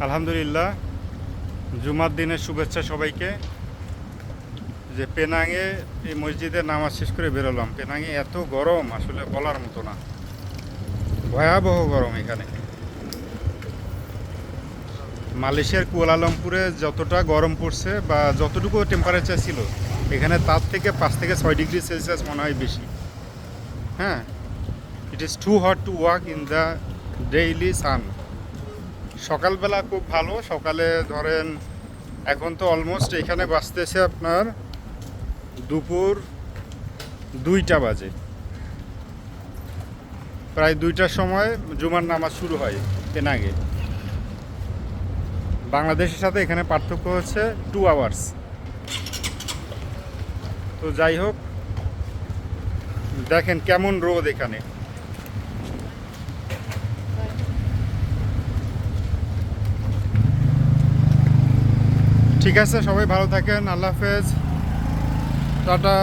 আলহামদুলিল্লাহ, জুমার দিনের শুভেচ্ছা সবাইকে। যে পেনাঙে এই মসজিদে নামাজ শেষ করে বেরোলাম। পেনাঙে এত গরম আসলে বলার মতো না, ভয়াবহ গরম এখানে। মালয়েশিয়ার কুয়ালালামপুরে যতটা গরম পড়ছে বা যতটুকু টেম্পারেচার ছিল, এখানে তার থেকে 5 থেকে 6 ডিগ্রি সেলসিয়াস মনে হয় বেশি। হ্যাঁ, it is too hot to walk in the daily sun. সকালবেলা খুব ভালো, সকালে ধরেন এখন তো অলমোস্ট এখানে বাজতেছে আপনার দুপুর 2টা বাজে। প্রায় 2টার সময় জুমার নামাজ শুরু হয় পেনাঙে। বাংলাদেশের সাথে এখানে পার্থক্য হচ্ছে 2 আওয়ার্স। তো যাই হোক, দেখেন কেমন রোদ এখানে। ঠিক আছে, সবাই ভালো থাকেন। আল্লাহ হাফেজ, টাটা।